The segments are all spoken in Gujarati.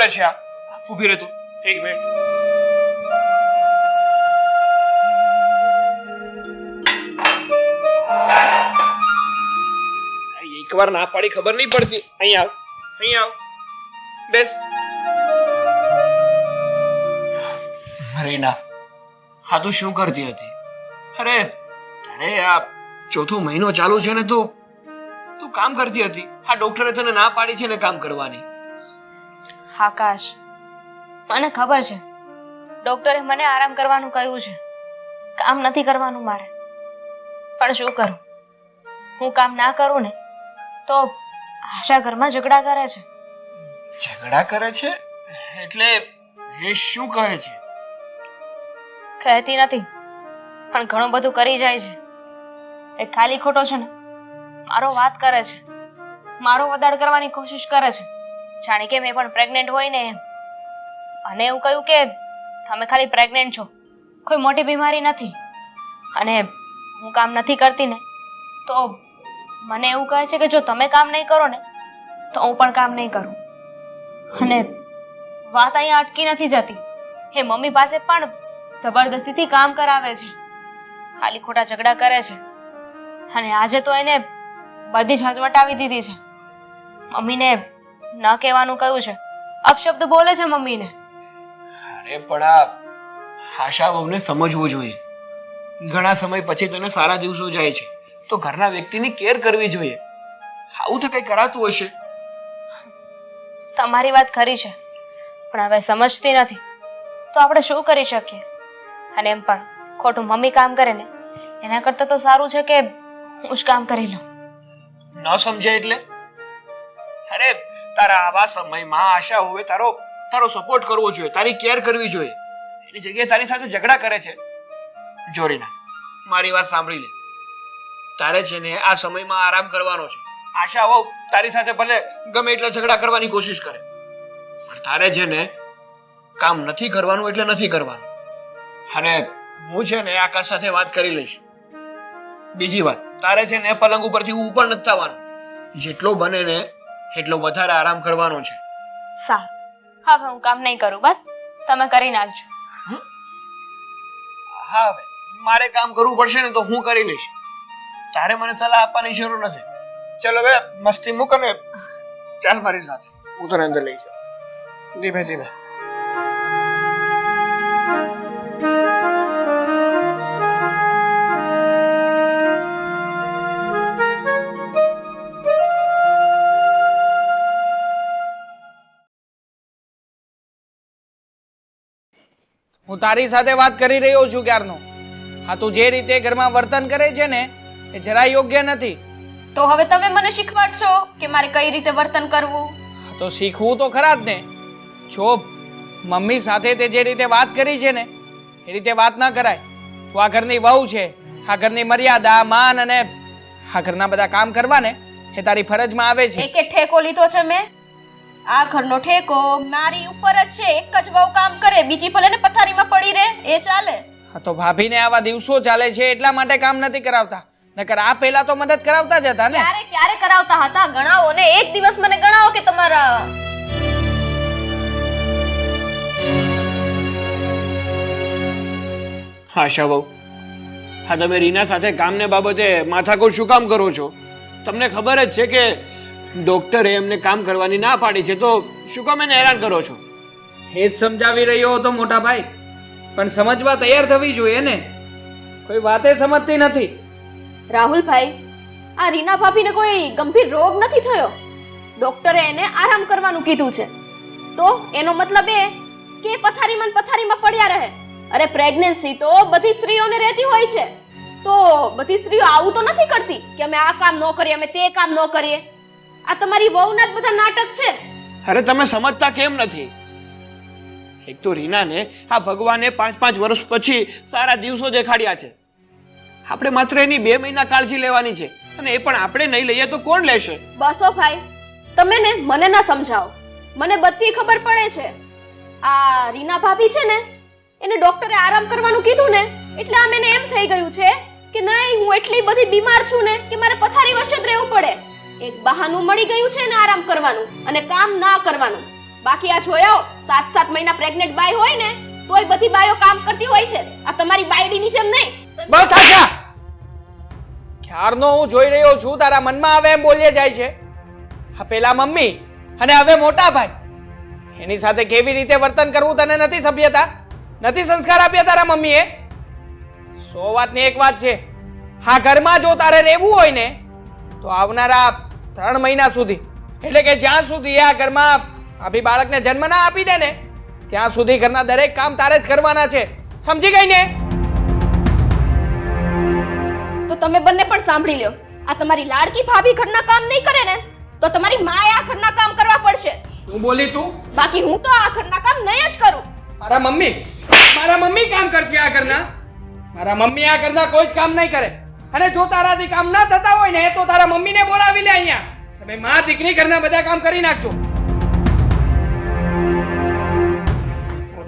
કરે છે આ? ઊભી રહે તું, એક મિનિટ. એકવાર ના પાડી ખબર નહીં પડતી. અહીંયા આવ, અહીંયા આવ, બેસ. રીના, હા તું શું કરતી હતી? અરે આ ચોથો મહિનો ચાલુ છે ને, તું કામ કરતી હતી. આ ડોક્ટરે તને ના પાડી છે ને કામ કરવાની. આકાશ, મને ખબર છે ડોક્ટરે મને આરામ કરવાનું કહ્યું છે, કામ નથી કરવાનું મારે. પણ શું કરું? હું કામ ના કરું ને તો આશા ઘરમાં ઝઘડા કરે છે. ઝઘડા કરે છે એટલે એ શું કહે છે? કહેતી નથી, પણ ઘણું બધું કરી જાય છે. એ ખાલી ખોટો છે ને મારો વાત કરે છે, મારો વદાડ કરવાની કોશિશ કરે છે, જાણે કે મેં પણ પ્રેગ્નેન્ટ હોય ને એમ. અને એવું કહ્યું કે તમે ખાલી પ્રેગ્નેન્ટ છો, કોઈ મોટી બીમારી નથી. અને હું કામ નથી કરતી ને તો મને એવું કહે છે કે જો તમે કામ નહીં કરો ને તો હું પણ કામ નહીં કરું. અને વાત અહીંયા અટકી નથી જતી, એ મમ્મી પાસે પણ જબરદસ્તીથી કામ કરાવે છે, ખાલી ખોટા ઝઘડા કરે છે. અને આજે તો એને બધી જ હદવટાવી દીધી છે. મમ્મીને ન કહેવાનું કહ્યું છે, અપશબ્દ બોલે છે મમ્મીને. અરે પણ આ આશા બહુને સમજવું જોઈએ. ઘણા સમય પછી તને સારા દિવસો જાય છે તો ઘરના વ્યક્તિની કેર કરવી જોઈએ. આવું તો કઈ કરાતું હશે. તમારી વાત ખરી છે, પણ હવે સમજતી નથી તો આપણે શું કરી શકીએ? અને એમ પણ ખોટું મમ્મી કામ કરે ને એના કરતાં તો સારું છે કે હું જ કામ કરી લઉં. ન સમજે એટલે? અરે તારા આવા સમયમાં આશા હોવે તારો સપોર્ટ કરવો જોઈએ, તારી કેર કરવી જોઈએ. એની જગ્યાએ તારી સાથે ઝઘડા કરે છે. જોરીના, મારી વાત સાંભળી લે. તારે છે ને આ સમયમાં આરામ કરવાનો છે. આશા હોવ તારી સાથે ભલે ગમે એટલા ઝઘડા કરવાની કોશિશ કરે, પણ તારે છે ને કામ નથી કરવાનું એટલે નથી કરવાનું. અને હું છે ને આકાશ સાથે વાત કરી લઈશ. બીજી વાત, તારે છે ને પલંગ ઉપરથી ઉપર નથી થવાનું. જેટલો બને ને એટલો વધારે આરામ કરવાનો છે. સારું, હવે હું કામ નહીં કરું, બસ તમે કરી નાખજો. હા, હવે મારે કામ કરવું પડશે ને તો હું કરી લઈશ. તારે મને સલાહ આપવાની જરૂર નથી. ચાલ હવે મસ્તી મૂક અને ચાલ મારી સાથે, હું તને અંદર લઈ જાઉં. ધીમે ધીમે. હું તારી સાથે વાત કરી રહ્યો છું ક્યારનો. હા, તું જે રીતે ઘરમાં વર્તન કરે છે ને એ જરા યોગ્ય નથી. તો હવે તમે મને શીખવાડશો કે મારે કઈ રીતે વર્તન કરવું? તો શીખવું તો ખરા જ ને. જો મમ્મી સાથે તે જે રીતે વાત કરી છે ને એ રીતે વાત ના કરાય. તું આ ઘરની વહુ છે, આ ઘરની મર્યાદા, માન અને આ ઘરના બધા કામ કરવા ને એ તારી ફરજમાં આવે છે. એકે ઠેકો લીધો છે મેં? આ ઘરનો ઠેકો મારી ઉપર જ છે. એક જ વહુ કામ કરે, બીજી ભલે ને પથારીમાં પડી રહે, એ ચાલે? હા, તો ભાભીને આવા દિવસો ચાલે છે એટલા માટે કામ નથી કરાવતા, નકર આ પહેલા તો મદદ કરાવતા જ હતા ને. ક્યારે કરાવતા હતા? ગણાવો ને, એક દિવસ મને ગણાવો કે તમારા. આશા બહુ, હા તમે રીના સાથે કામને બાબતે માથાકૂટ શું કામ કરો છો? તમને ખબર જ છે કે ડોક્ટરે એમને કામ કરવાની ના પાડી છે, તો શું કામ એને હેરાન કરો છો? એ જ સમજાવી રહ્યો હતો મોટા ભાઈ, પણ સમજવા તૈયાર થવી જોઈએ ને. કોઈ વાતે સમજતી નથી. રાહુલભાઈ, આ રીના ભાભીને કોઈ ગંભીર રોગ નથી થયો. ડોક્ટરે એને આરામ કરવાનું કીધું છે, તો એનો મતલબ એ કે પથારીમાં પડ્યા રહે. અરે પ્રેગ્નન્સી તો બધી સ્ત્રીઓને રહેતી હોય છે, તો બધી સ્ત્રીઓ આવું તો નથી કરતી કે અમે આ કામ ન કરીએ, અમે તે કામ ન કરીએ. આ તમારી વહુના જ બધા નાટક છે. અરે તમે સમજતા કેમ નથી? એક તો રીનાને આ ભગવાને 5-5 વર્ષ પછી સારા દિવસો દેખાડ્યા છે. આપણે માત્ર એની 2 મહિના કાળજી લેવાની છે, અને એ પણ આપણે નહીં લઈએ તો કોણ લેશે? બસો ભાઈ, તમે ને મને ના સમજાવો. મને બધી ખબર પડે છે. આ રીના ભાભી છે ને, એને ડોક્ટરે આરામ કરવાનું કીધું ને એટલે આમ એને એમ થઈ ગયું છે કે નહીં, હું એટલી બધી બીમાર છું ને કે મારે પથારી વચ્ચે જ રહેવું પડે. એક બહાનું મળી ગયું છે ને આરામ કરવાનું અને કામ ના કરવાનું. બાકી આ જોયો 7 મહિના પ્રેગ્નેન્ટ બાઈ હોય ને તોય બધી બાઈઓ કામ કરતી હોય છે. આ તમારી બાયડીની જેમ નહીં. બસ આશા, ક્યારનો હું જોઈ રહ્યો છું તારા મનમાં આવે એમ બોલીએ જાય છે. હા, પેલા મમ્મી અને હવે મોટા ભાઈ, એની સાથે કેવી રીતે વર્તન કરવું તને નથી સભ્યતા, નથી સંસ્કાર આપ્યા તારા મમ્મીએ? 100 વાતની એક વાત છે, હા ઘરમાં જો તારે રહેવું હોય ને તો આવનારા 3 મહિના સુધી, એટલે કે જ્યાં સુધી આ ઘરમાં ભાભી બાળકને જન્મ ના આપી દે ને ત્યાં સુધી ઘરના દરેક કામ તારે જ કરવાના છે. સમજી ગઈ ને? તો તમે બંને પણ સાંભળી લ્યો. આ તમારી લાડકી ભાભી ઘરના કામ નહીં કરે ને તો તમારી માએ આ ઘરના કામ કરવા પડશે. શું બોલી તું? બાકી હું તો આ ઘરના કામ નહીં જ કરું. મારા મમ્મી કામ કરશે આ ઘરના? મારા મમ્મી આ ઘરના કોઈ જ કામ નહીં કરે. અને જો તારાથી કામ ના થતા હોય ને તો તારા મમ્મીને બોલાવી લે અહીંયા. તમે માં દીકરી ઘરના બધા કામ કરી નાખજો.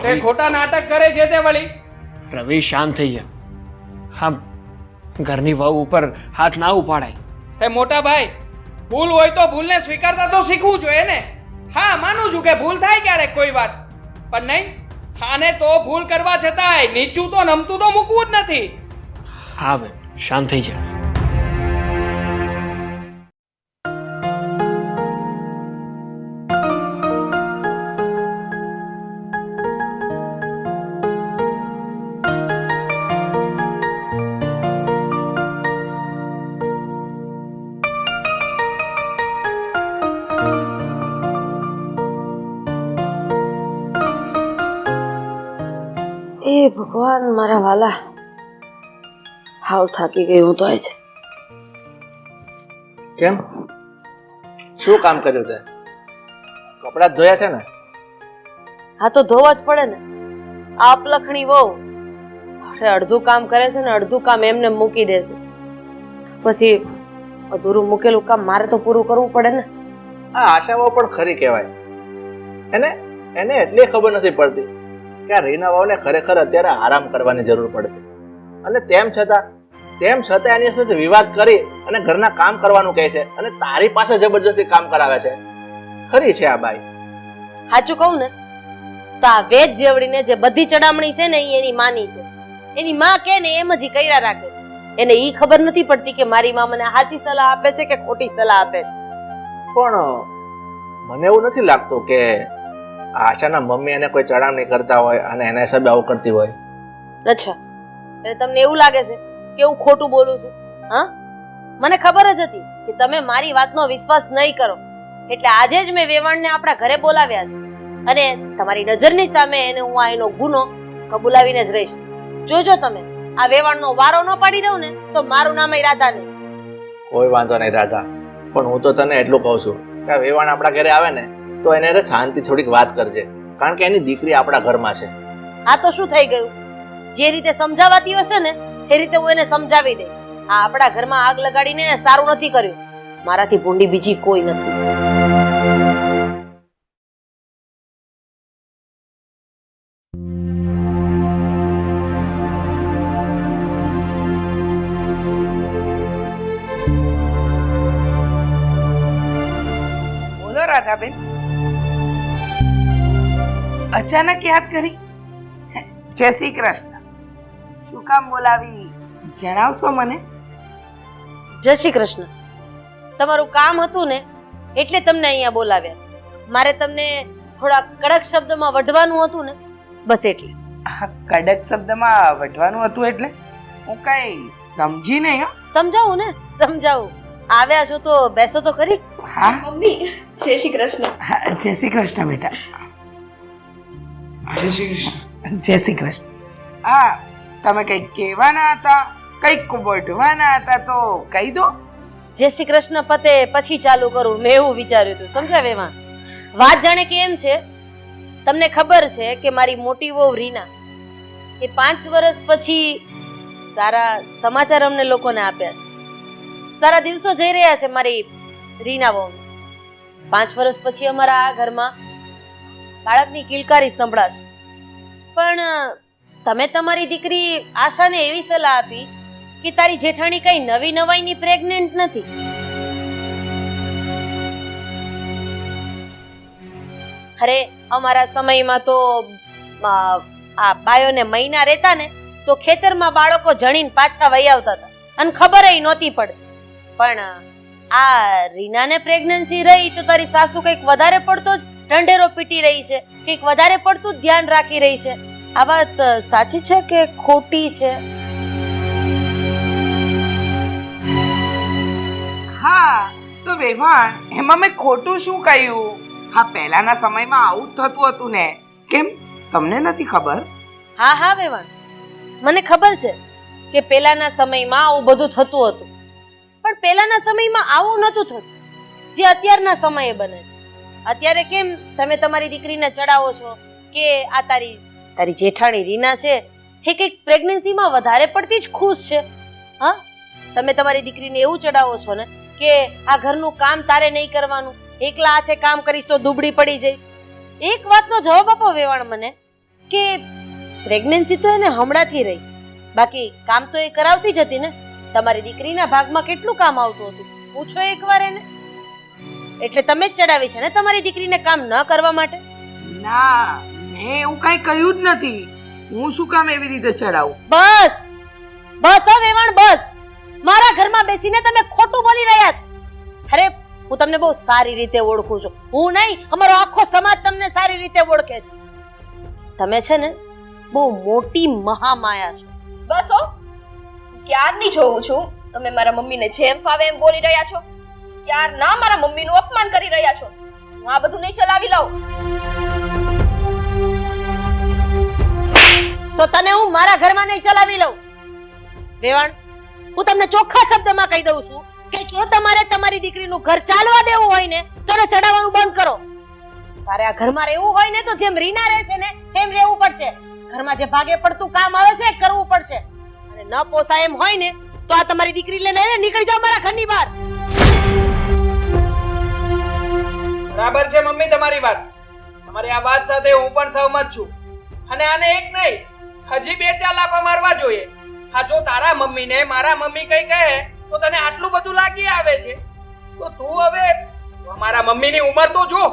તે ખોટા નાટક કરે છે તે વળી. રવિ, શાંત થઈ જા. હા, ઘરની વહુ ઉપર હાથ ના ઉપાડાય. હે મોટા ભાઈ, ભૂલ હોય તો ભૂલને સ્વીકારતા તો શીખવું જોઈએ ને. હા, માનું છું કે ભૂલ થાય ક્યારેક કોઈ વાત, પણ નહીં, આને તો ભૂલ કરવા છતાંય નીચું તો નમતું તો મૂકવું જ નથી. હા, હવે શાંત થઈ જા. એ ભગવાન મારા વાલા, હાવ થાકી ગઈ હું તો આજે. કેમ? શું કામ કર્યું તે? કપડા ધોયા છે ને? હા તો ધોવા જ પડે ને. આ અપલખણી વહુ અરે અડધું કામ કરે છે ને અડધું કામ એમને મૂકી દે છે. પછી અધૂરું મૂકેલું કામ મારે તો પૂરું કરવું પડે ને. આ આશાઓ પણ ખરી કહેવાય. એને એટલી ખબર નથી પડતી કે આ રીના વહુને ખરેખર અત્યારે આરામ કરવાની જરૂર પડે છે. અને તેમ છતાં એની સાથે વિવાદ કરી અને ઘરના કામ કરવાનું કહે છે અને તારી પાસે જબરજસ્તી કામ કરાવે છે. ખરી છે આ બાઈ. સાચું કહું ને તો આ વેદ જેવડીને જે બધી ચડામણી છે ને એ એની માની છે. એની માં કે ને એમ જ કર્યા રાખે. એને ઈ ખબર નથી પડતી કે મારી માં મને સાચી સલાહ આપે છે કે ખોટી સલાહ આપે છે. પણ મને એવું નથી લાગતું કે આશાના મમ્મી એને કોઈ ચડામણી કરતા હોય અને એના હિસાબે આવું કરતી હોય. અચ્છા, એટલે તમને એવું લાગે છે કે હું ખોટું બોલું છું? હા, મને ખબર જ હતી કે તમે મારી વાતનો વિશ્વાસ નહીં કરો, એટલે આજે જ મેં વેવાણને આપણા ઘરે બોલાવ્યા છે અને તમારી નજરની સામે એને હું આ એનો ગુનો કબૂલાવીને જ રહીશ. જોજો તમે આ વેવાણનો વારો ન પાડી દઉં ને તો મારું નામ રાધા નહીં. કોઈ વાંધો નહીં રાધા, પણ હું તો તને એટલું કહું છું કે આ વેવાણ આપણા ઘરે આવે ને તો એને શાંતિ થોડીક વાત કરજે, કારણ કે એની દીકરી આપણા ઘરમાં છે. આ તો શું થઈ ગયું? જે રીતે સમજાવાતી હશે ને એ રીતે હું એને સમજાવી દે. આ આપણા ઘરમાં આગ લગાડીને સારું નથી કર્યું. મારાથી ભૂંડી બીજી કોઈ નથી. બોલો રાધાબેન, અચાનક યાદ કરી? જય શ્રી કૃષ્ણ. શું કામ બોલાવી જણાવશો મને? જય શ્રી કૃષ્ણ. તમારું કામ હતું ને એટલે તમને અહીંયા બોલાવ્યા છે. મારે તમને થોડા કડક શબ્દમાં વઢવાનું હતું ને, બસ એટલે. આ કડક શબ્દમાં વઢવાનું હતું એટલે? હું કઈ સમજી નહીં. હો, સમજાવું ને, સમજાવું. આવ્યા છો તો બેસો તો ખરી. હા મમ્મી, જય શ્રી કૃષ્ણ. જય શ્રી કૃષ્ણ બેટા. જય શ્રી કૃષ્ણ. જય શ્રી કૃષ્ણ. હા, તમે કઈક કહેવાના હતા, કઈક વઢવાના હતા તો કહી દો. જય શ્રી કૃષ્ણ પતે પછી ચાલુ કરું મેં એવું વિચાર્યું હતું. સમજાવે એમાં વાત જાણે કે એમ છે, તમને ખબર છે કે મારી મોટી વહુ રીના એ 5 વર્ષ પછી સારા સમાચાર અમને લોકોને આપ્યા છે. સારા દિવસો જઈ રહ્યા છે મારી રીના વહુ. 5 વર્ષ પછી અમારા આ ઘરમાં બાળકની કિલકારી સંભળાશે. પણ તમે તમારી દીકરી આશાને એવી સલાહ આપી કે તારી જેઠાણી કઈ નવી નવાઈની પ્રેગ્નેન્ટ નથી. અરે અમારા સમયમાં તો આ બાયોને મહિના રહેતા ને તો ખેતરમાં બાળકો જણીને પાછા વહી આવતા હતા અને ખબરેય નહોતી પડતી. પણ આ રીનાને પ્રેગ્નન્સી રહી તો તારી સાસુ કંઈક વધારે પડતો જ ઢંઢેરો પીટી રહી છે, કંઈક વધારે પડતું જ ધ્યાન રાખી રહી છે. આ વાત સાચી છે કે ખોટી છે? હા તો વેવાણ એમાં મેં ખોટું શું કહ્યું? હા, પહેલાના સમયમાં આવું જ થતું હતું ને. કેમ, તમને નથી ખબર? હા હા વેવાણ, મને ખબર છે કે પહેલાના સમયમાં આવું બધું થતું હતું, પણ પહેલાના સમયમાં આવું નહોતું થતું જે અત્યારના સમયે બને છે. અત્યારે કેમ તમે તમારી દીકરીને ચડાવો છો કે આ તારી જેઠાણી રીના છે એ કંઈક પ્રેગ્નન્સીમાં વધારે પડતી જ ખુશ છે. હા, તમે તમારી દીકરીને એવું ચડાવો છો ને કે આ ઘરનું કામ તારે નહીં કરવાનું, એકલા હાથે કામ કરીશ તો દુબળી પડી જઈશ. એક વાતનો જવાબ આપો વેવાણ મને કે પ્રેગ્નન્સી તો એને હમણાંથી રહી, બાકી કામ તો એ કરાવતી જ હતી ને. તમારી દીકરીના ભાગમાં કેટલું કામ આવતું હતું પૂછો એકવાર એને. એટલે તમે જ ચડાવી છે ને તમારી દીકરીને કામ ન કરવા માટે? ના, મેં એવું કઈ કહ્યું જ નથી. હું શું કામ એવી રીતે ચડાવું? બસ બસ હવે વેવાણ બસ. મારા ઘરમાં બેસીને તમે ખોટું બોલી રહ્યા છો. અરે હું તમને બહુ સારી રીતે ઓળખું છું. હું નહીં, અમારો આખો સમાજ તમને સારી રીતે ઓળખે છે. તમે છે ને બહુ મોટી મહામાયા છો. બસ હો, ક્યારની જોઉં છું તમે મારા મમ્મીને જેમ ફાવે એમ બોલી રહ્યા છો. ક્યારના મારા મમ્મીનું અપમાન કરી રહ્યા છો. હું આ બધું નહીં ચલાવી લઉં. તો તને હું મારા ઘરમાં નહીં ચલાવી લઉં. વેવાણ, હું તમને ચોખ્ખા શબ્દમાં કહી દઉં છું કે જો તમારે તમારી દીકરીનું ઘર ચાલવા દેવું હોય ને તો એને ચડાવવાનું બંધ કરો. તારે આ ઘરમાં રહેવું હોય ને તો જેમ રીના રહે છે ને એમ રહેવું પડશે. ઘરમાં જે ભાગે પડતું કામ આવે છે એ કરવું પડશે. અને ન પોસાય એમ હોય ને તો આ તમારી દીકરી લઈને નીકળી જાઓ મારા ઘરની બહાર. બરાબર છે મમ્મી તમારી વાત. તમારી આ વાત સાથે હું પણ સહમત છું. અને આને એક નહીં, હજી 2-4 લાફા મારવા જોઈએ. હા, જો તારા મમ્મીને મારા મમ્મી કઈ કહે તો તને આટલું બધું લાગી આવે છે, તો તું હવે મારા મમ્મીની ઉંમર તો જો.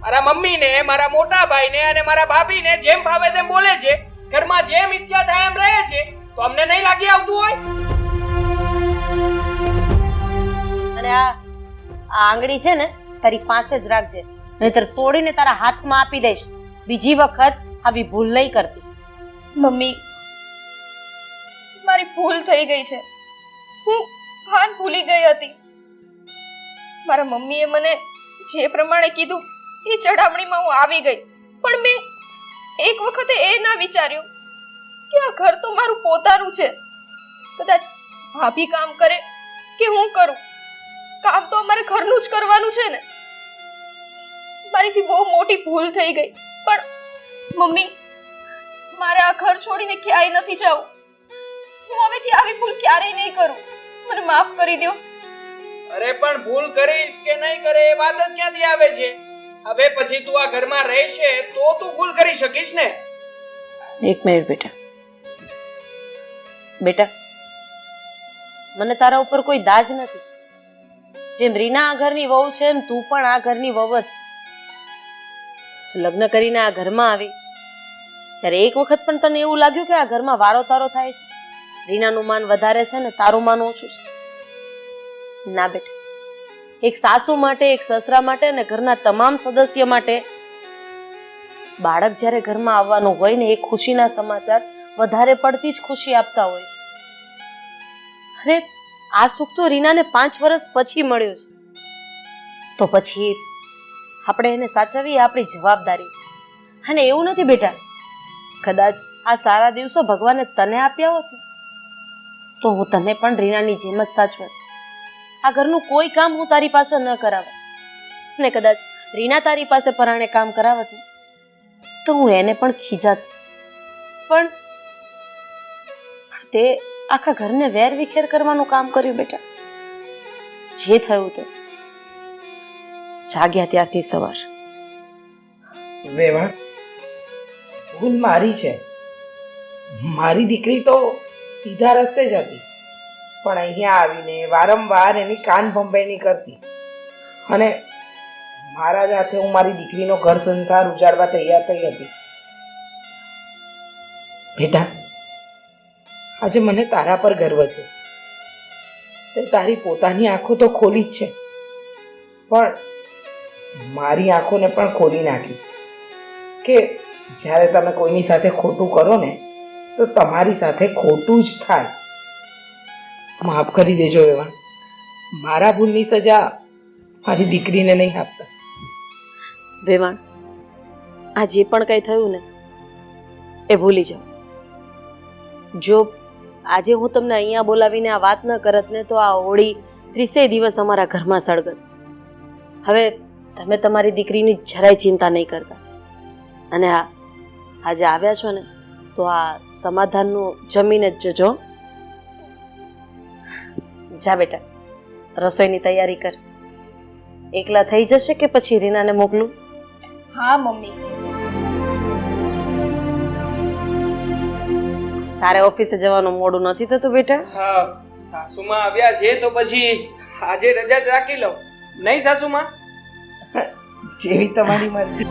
મારા મમ્મીને, મારા મોટા ભાઈને અને મારા ભાભીને જેમ ભાવે તેમ બોલે છે, ઘરમાં જેમ ઈચ્છા થાય એમ રહે છે, તો અમને નહીં લાગી આવતું હોય? અને આ આંગળી છે ને તારી પાસે જ રાખજે, નહીતર તોડીને તારા હાથમાં આપી દઈશ. બીજી વખત આવી ભૂલ નહીં કરતી. મમ્મી, મારી ભૂલ થઈ ગઈ છે. હું ભાન ભૂલી ગઈ હતી. મારા મમ્મીએ મને જે પ્રમાણે કીધું એ ચડામણીમાં હું આવી ગઈ. પણ મેં એક વખતે એ ના વિચાર્યું કે આ ઘર તો મારું પોતાનું છે. કદાચ ભાભી કામ કરે કે હું કરું, કામ તો અમારે ઘરનું જ કરવાનું છે ને. મારીથી બહુ મોટી ભૂલ થઈ ગઈ. પણ મમ્મી, મારે આ ઘર છોડીને ક્યાંય નથી જવું. હું હવેથી આવી ભૂલ ક્યારેય નહીં કરું. મને માફ કરી દો. અરે પણ ભૂલ કરીશ કે નહીં કરે એ વાત જ ક્યાંથી આવે છે? હવે પછી તું આ ઘરમાં રહેશે તો તું ભૂલ કરી શકીશ ને. એક મિનિટ બેટા. બેટા, મને તારા ઉપર કોઈ દાજ નથી. જેમ રીના આ ઘરની વહુ છે એમ તું પણ આ ઘરની વહુ જ છે. લગ્ન કરીને આ ઘરમાં આવી ત્યારે એક વખત પણ તને એવું લાગ્યું કે આ ઘરમાં વારો તારો થાય છે, રીનાનું માન વધારે છે ને તારું માન ઓછું છે? ના બેટા, એક સાસુ માટે, એક સસરા માટે અને ઘરના તમામ સદસ્ય માટે બાળક જ્યારે ઘરમાં આવવાનું હોય ને એ ખુશીના સમાચાર વધારે પડતી જ ખુશી આપતા હોય છે. અરે આ સુખ તો રીનાને 5 વર્ષ પછી મળ્યું છે, તો પછી આપણે એને સાચવવી આપણી જવાબદારી છે. અને એવું નથી બેટા, કદાચ આ સારા દિવસો ભગવાને તને આપ્યા હોત ને તો હું તને પણ રીનાની જેમ જ સાચવત. આ ઘરનું કોઈ કામ હું તારી પાસે ન કરાવત, ને કદાચ રીના તારી પાસે પરાણે કામ કરાવત ને તો હું એને પણ ખીજાત. પણ તે આખા ઘરને વેર વિખેર કરવાનું કામ કર્યું બેટા. જે થયું તે જાગ્યા ત્યારથી સવાર. વેવાણ, ભૂલ મારી છે. મારી દીકરી તો સીધા રસ્તે જ હતી, પણ અહીંયા આવીને વારંવાર એની કાન ભંભેણી કરતી અને મારા જ હાથે હું મારી દીકરીનો ઘર સંસાર ઉજાડવા તૈયાર થઈ હતી. બેટા, આજે મને તારા પર ગર્વ છે. તે તારી પોતાની આંખો તો ખોલી જ છે, પણ મારી આંખોને પણ ખોલી નાખી કે જ્યારે તમે કોઈની સાથે ખોટું કરો ને તો તમારી સાથે ખોટું જ થાય. માફ કરી દેજો વેવાણ, મારા ભૂલની સજા મારી દીકરીને નહીં આપતા. વેવાણ, આ જે પણ કંઈ થયું ને એ ભૂલી જાઓ. જો આજે હું તમને અહીંયા બોલાવીને આ વાત ન કરત ને તો આ હોળી 30 દિવસ અમારા ઘરમાં સળગત. હવે તમે તમારી દીકરીની જરાય ચિંતા નહીં કરતા. અને હા, આજે આવ્યા છો ને તો આ સમાધાનનું જમીને જ જજો. જા બેટા, રસોઈની તૈયારી કર. એકલા થઈ જશે કે પછી રીનાને મોકલું? હા મમ્મી. તારે ઓફિસે જવાનું મોડું નથી થતું બેટા? હા, સાસુમાં આવ્યા છે તો પછી આજે રજા જ રાખી લો, નહીં સાસુમાં? જેવી તમારી મરજી.